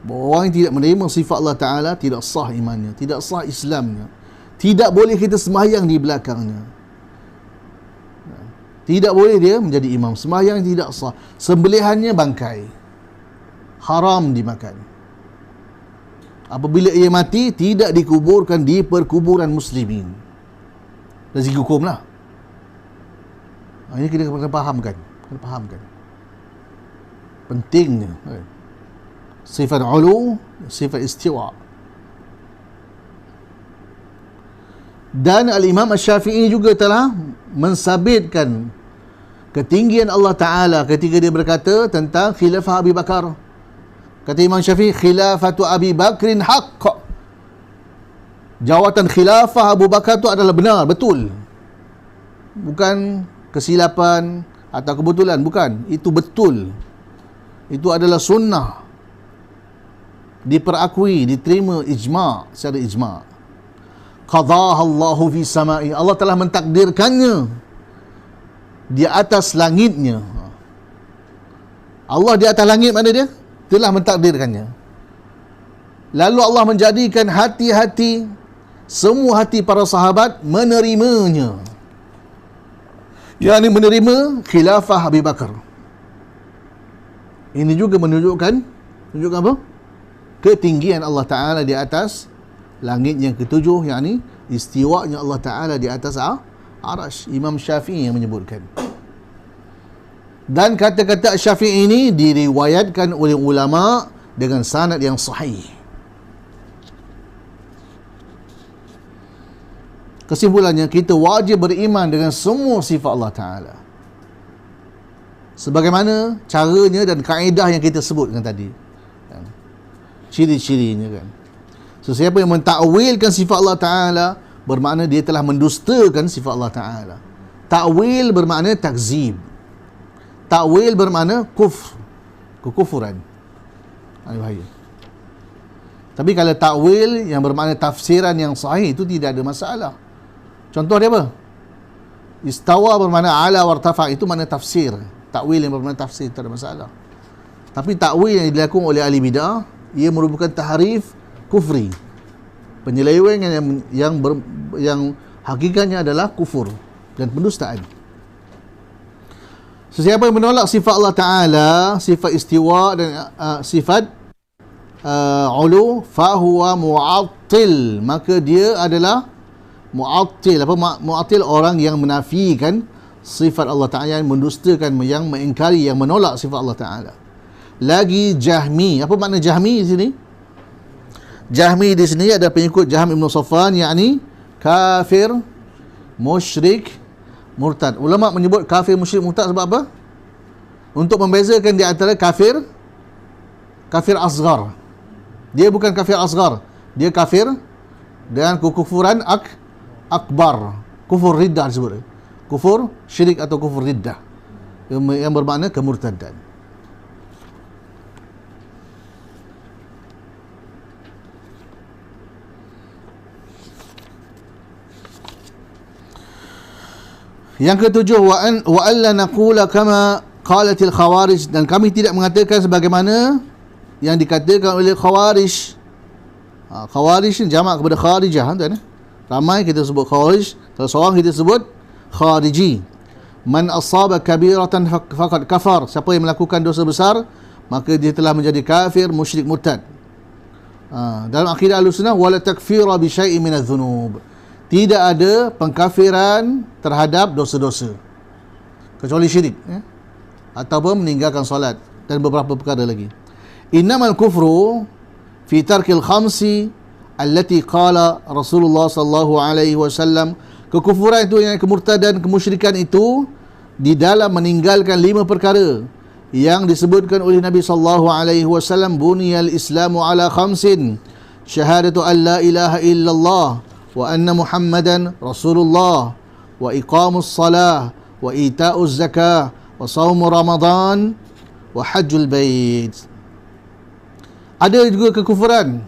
bahawa orang yang tidak menerima sifat Allah Ta'ala tidak sah imannya, tidak sah Islamnya. Tidak boleh kita sembahyang di belakangnya. Tidak boleh dia menjadi imam. Sembahyang tidak sah. Sembelihannya bangkai, haram dimakan. Apabila ia mati, tidak dikuburkan di perkuburan muslimin. Dari segi hukum lah. Ini kita kena fahamkan. Pentingnya sifat ulu, sifat istiwa. Dan Al-Imam Asy-Syafi'i juga telah mensabitkan ketinggian Allah Ta'ala ketika dia berkata tentang khilafah Abi Bakar. Kata Imam Syafi'i, khilafatu Abi Bakrin haqq. Jawatan khilafah Abu Bakar itu adalah benar, betul. Bukan kesilapan atau kebetulan, bukan. Itu betul. Itu adalah sunnah. Diperakui, diterima secara ijma'. Qadaha Allahu fi sama'i. Allah telah mentakdirkannya di atas langitnya. Allah di atas langit mana dia? Telah mentakdirkannya. Lalu Allah menjadikan hati-hati, semua hati para sahabat menerimanya. Yang ini menerima khilafah Abu Bakar. Ini juga menunjukkan apa? Ketinggian Allah Ta'ala di atas langit yang ketujuh, yakni istiwanya Allah Ta'ala di atas arash. Imam Syafi'i yang menyebutkan. Dan kata-kata Syafi'i ini diriwayatkan oleh ulama dengan sanad yang sahih. Kesimpulannya, kita wajib beriman dengan semua sifat Allah Ta'ala, sebagaimana caranya dan kaedah yang kita sebutkan tadi, kan? Ciri-cirinya, kan. So, siapa yang mentakwilkan sifat Allah Ta'ala, bermakna dia telah mendustakan sifat Allah Ta'ala. Takwil bermakna takzib. Takwil bermakna kekufuran. Ini bahaya. Tapi kalau takwil yang bermakna tafsiran yang sahih, itu tidak ada masalah. Contoh dia apa? Istawa bermakna ala wartafa, itu makna tafsir. Takwil yang bermakna tafsir, tak ada masalah. Tapi takwil yang dilakukan oleh ahli bidah, ia merupakan tahrif kufri, penyelewengan yang hakikatnya adalah kufur dan pendustaan. Sesiapa yang menolak sifat Allah Ta'ala, sifat istiwa dan sifat ulu, fahuwa mu'attil, maka dia adalah mu'attil. Apa mu'attil? Orang yang menafikan sifat Allah Ta'ala, yang mendustakan, yang mengingkari, yang menolak sifat Allah Ta'ala. Lagi Jahmi. Apa makna Jahmi di sini? Jahmi di sini ada pengikut Jahm Ibn Safwan, yakni kafir, musyrik, murtad. Ulama menyebut kafir, musyrik, murtad sebab apa? Untuk membezakan di antara kafir asghar. Dia bukan kafir asghar, dia kafir dengan kekufuran akbar. Kufur riddah disebut. Kufur syirik atau kufur riddah, yang bermakna kemurtadan. Yang ketujuh, wa alla naqula kama qalatil khawarij, dan kami tidak mengatakan sebagaimana yang dikatakan oleh khawarij. Khawarij ni jamak kepada kharijah, kan? Ramai kita sebut khawarij, kalau seorang kita sebut khariji. Man asaba kabiratan faqad kafar, siapa yang melakukan dosa besar, maka dia telah menjadi kafir, musyrik, murtad. Dalam akidah Ahlussunnah, wala takfira bi syai'in minadz-dzunub, tidak ada pengkafiran terhadap dosa-dosa kecuali syirik, ataupun meninggalkan solat dan beberapa perkara lagi. Innamal kufru fi tarkil khamsi allati qala Rasulullah sallallahu alaihi wasallam, kekufuran itu, yang kemurtadan, kemusyrikan itu di dalam meninggalkan 5 perkara yang disebutkan oleh Nabi sallallahu alaihi wasallam. Buniyal Islamu ala khamsin, syahadatu an la ilaha illallah wa anna Muhammadan Rasulullah, wa iqamus salah, wa ita'uz zakah, wa saumu Ramadan, wa hajjul bait. Ada juga kekufuran.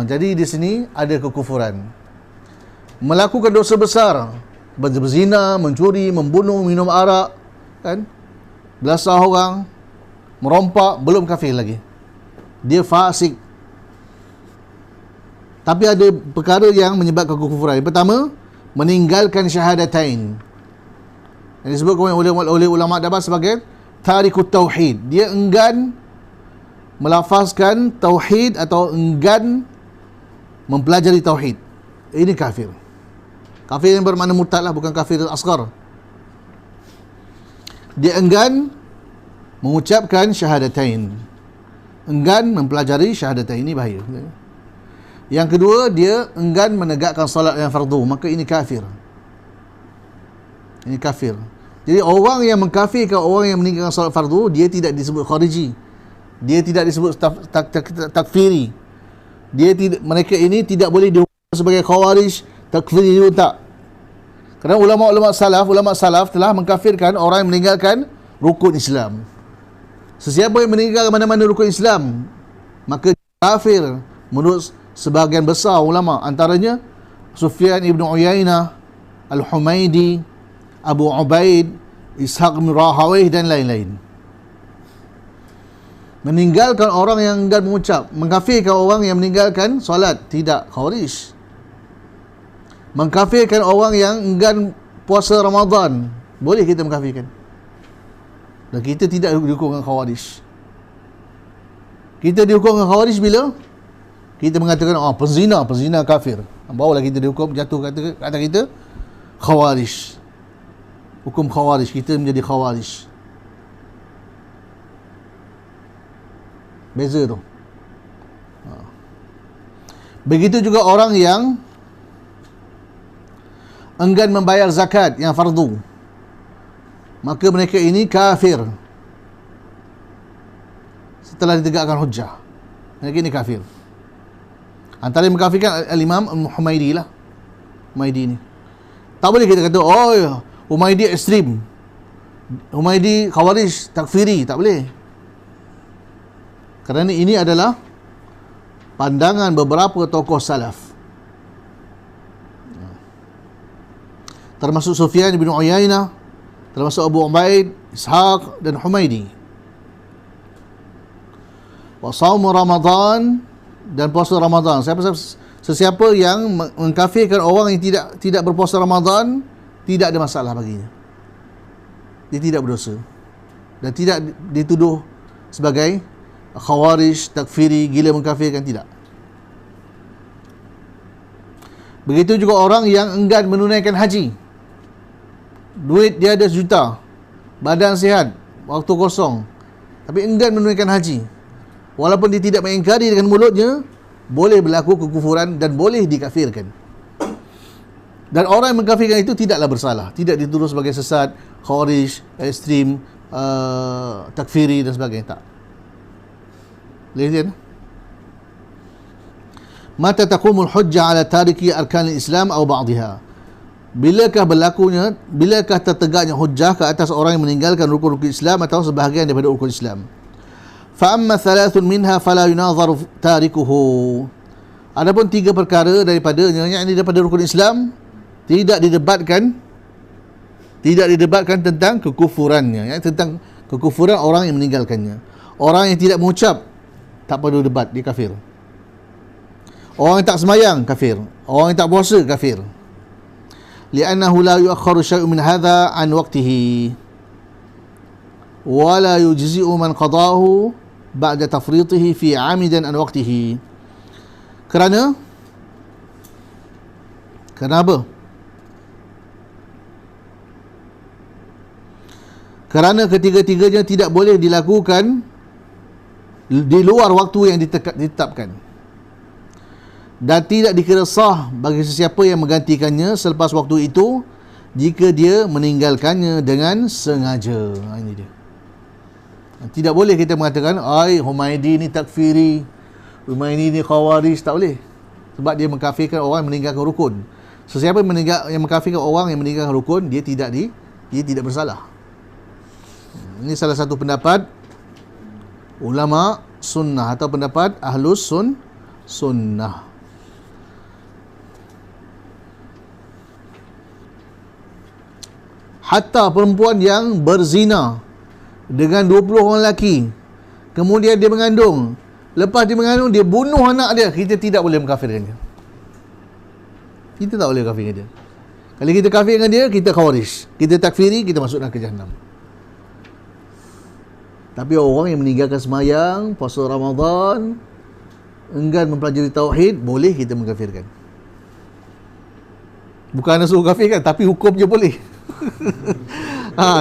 Jadi di sini ada kekufuran. Melakukan dosa besar, berzina, mencuri, membunuh, minum arak, kan? Belasah orang, merompak, belum kafir lagi. Dia fasik. Tapi ada perkara yang menyebabkan kekufuran. Yang pertama, meninggalkan syahadatain, yang disebut oleh ulama dakwah sebagai tarikut tauhid. Dia enggan melafazkan tauhid atau enggan mempelajari tauhid. Ini kafir. Kafir yang bermakna murtad lah, bukan kafir asghar. Dia enggan mengucapkan syahadatain, enggan mempelajari syahadatain. Ini bahaya. Yang kedua, dia enggan menegakkan salat yang fardu, maka ini kafir. Ini kafir. Jadi orang yang mengkafirkan orang yang meninggalkan salat fardu, dia tidak disebut khariji, dia tidak disebut takfiri. Mereka ini tidak boleh dihukum sebagai khawarij, takfiri itu tak. Kerana ulama salaf telah mengkafirkan orang yang meninggalkan rukun Islam. Sesiapa yang meninggalkan mana-mana rukun Islam, maka kafir menurut sebahagian besar ulama, antaranya Sufyan ibn Uyainah, Al-Humaidi, Abu Ubaid, Ishaq bin Rahawayh dan lain-lain. Meninggalkan orang yang enggan mengucap, mengkafirkan orang yang meninggalkan solat, tidak, khawarij. Mengkafirkan orang yang enggan puasa Ramadan, boleh kita mengkafirkan. Dan kita tidak dihukum dengan khawarij. Kita dihukum dengan khawarij bila kita mengatakan penzina kafir. Barulah kita dihukum, jatuh kata kita khawarij. Hukum khawarij, kita menjadi khawarij. Beza tu. Begitu juga orang yang enggan membayar zakat yang fardu, maka mereka ini kafir setelah ditegakkan hujjah. Mereka ini kafir. Antara yang mengkafirkan Al-Imam Al-Humaidi lah. Humaidi ni tak boleh kita kata Humaidi ekstrim, Humaidi khawarij, takfiri. Tak boleh, kerana ini adalah pandangan beberapa tokoh salaf, termasuk Sufyan bin Uyainah, termasuk Abu Ubaid, Ishaq dan Humaidi. Wa shaum Ramadan, dan puasa Ramadan. Sesiapa yang mengkafirkan orang yang tidak berpuasa Ramadan, tidak ada masalah baginya. Dia tidak berdosa dan tidak dituduh sebagai khawarij, takfiri, gila mengkafirkan, tidak. Begitu juga orang yang enggan menunaikan haji. Duit dia ada sejuta, badan sihat, waktu kosong, tapi enggan menunaikan haji. Walaupun dia tidak mengingkari dengan mulutnya, boleh berlaku kekufuran dan boleh dikafirkan. Dan orang yang mengkafirkan itu tidaklah bersalah, tidak dituduh sebagai sesat, khawarij, ekstrim, takfiri dan sebagainya. Tak. Lihat. Mata taqumul hujjah ala tariki arkanil Islam atau ba'dihha. Bilakah tertegaknya hujjah ke atas orang yang meninggalkan rukun-rukun Islam atau sebahagian daripada rukun Islam? Fa amma thalathun minha fala yunadharu tarikuhu. Adapun 3 perkara daripadanya, yang daripada rukun Islam, tidak didebatkan tentang kekufurannya, tentang kekufuran orang yang meninggalkannya. Orang yang tidak mengucap, tak perlu debat, dia kafir. Orang yang tak semayang, kafir. Orang yang tak puasa, kafir. Li'annahu la yu'akhkharu syai'un min hadha an waqtihi wa la yujzi'u man qadahu ba'da tafritihi fi 'amidan an waqtihi. Kerana apa? Kerana ketiga-tiganya tidak boleh dilakukan di luar waktu yang ditetapkan, dan tidak dikira sah bagi sesiapa yang menggantikannya selepas waktu itu jika dia meninggalkannya dengan sengaja. Ini dia. Tidak boleh kita mengatakan Humaidi ni takfiri, Humaidi ni khawarij. Tak boleh, sebab dia mengkafirkan orang yang meninggalkan rukun. Sesiapa yang mengkafirkan orang yang meninggalkan rukun, dia tidak bersalah. Ini salah satu pendapat ulama sunnah atau pendapat ahlus sunnah. Hatta perempuan yang berzina dengan 20 orang lelaki, kemudian dia mengandung, lepas dia mengandung dia bunuh anak dia, kita tidak boleh mengkafirkannya. Kita tak boleh kafirkan dia. Kalau kita kafirkan dia, kita khawarij, kita takfiri, kita masukkan ke Jahannam. Tapi orang yang meninggalkan semayang, puasa Ramadan, enggan mempelajari tauhid, boleh kita mengkafirkan. Bukan nak suruh kafirkan, tapi hukum je boleh.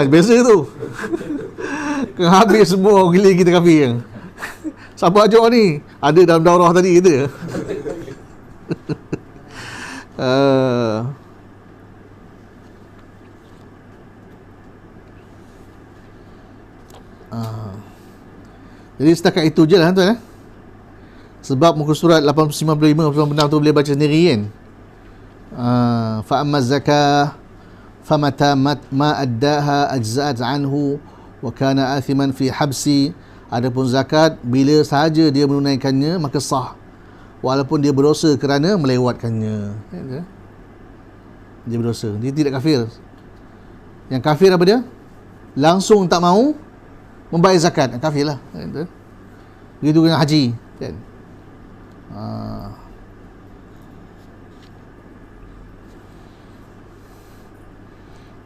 Biasa tu. Habis semua gila kita kafir. Siapa ajar ni? Ada dalam daurah tadi kita. Jadi setakat itu je lah tuan. Sebab muka surat 895 benar tu boleh baca sendiri kan. Fa amma zakah famata ma addaha ajza'at anhu wa kana athiman fi habsi. Adapun zakat, bila sahaja dia menunaikannya maka sah, walaupun dia berdosa kerana melewatkannya. Dia berdosa, dia tidak kafir. Yang kafir apa dia? Langsung tak mau membayar zakat, kafir lah. Begitu dengan haji, kan?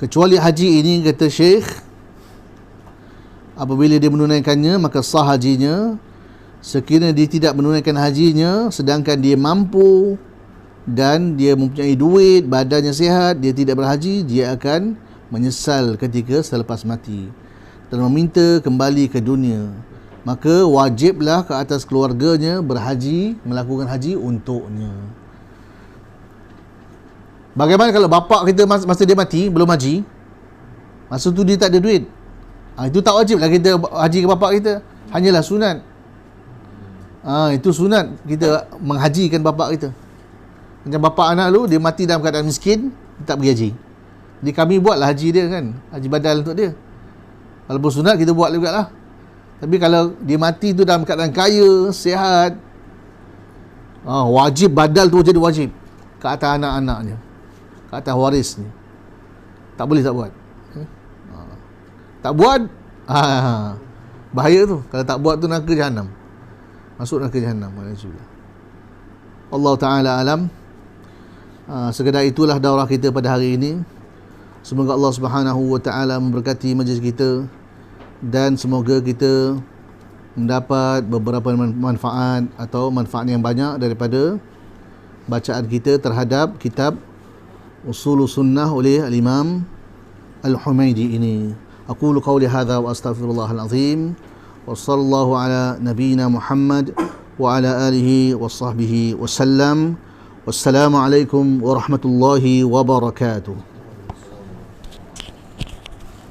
Kecuali haji ini, kata Syekh, apabila dia menunaikannya maka sah hajinya. Sekiranya dia tidak menunaikan hajinya sedangkan dia mampu dan dia mempunyai duit, badannya sihat, dia tidak berhaji, dia akan menyesal ketika selepas mati dan meminta kembali ke dunia. Maka wajiblah ke atas keluarganya berhaji, melakukan haji untuknya. Bagaimana kalau bapak kita masa dia mati belum haji, masa tu dia tak ada duit, itu tak wajib lah kita haji ke bapak kita, hanyalah sunat. Itu sunat kita menghajikan bapak kita. Macam bapak anak lu, dia mati dalam keadaan miskin, dia tak pergi haji. Jadi kami buatlah haji dia, kan, haji badal untuk dia. Walaupun sunat kita buat juga lah. Tapi kalau dia mati tu dalam keadaan kaya, sihat, wajib badal tu jadi wajib ke atas anak-anaknya, ke atas warisnya. Tak boleh tak buat. Tak buat, bahaya tu. Kalau tak buat tu neraka Jahannam. Masuk neraka Jahannam. Allah Ta'ala alam. Sekadar itulah daurah kita pada hari ini. Semoga Allah Subhanahu wa Ta'ala memberkati majlis kita dan semoga kita mendapat beberapa manfaat atau manfaat yang banyak daripada bacaan kita terhadap kitab Usulus Sunnah oleh Al-Imam Al-Humaidi ini. Aqulu qawli hadha wa astaghfirullahal azim wa sallallahu ala nabiyyina Muhammad wa ala alihi wa sahbihi wa sallam. Wassalamu alaikum warahmatullahi wabarakatuh.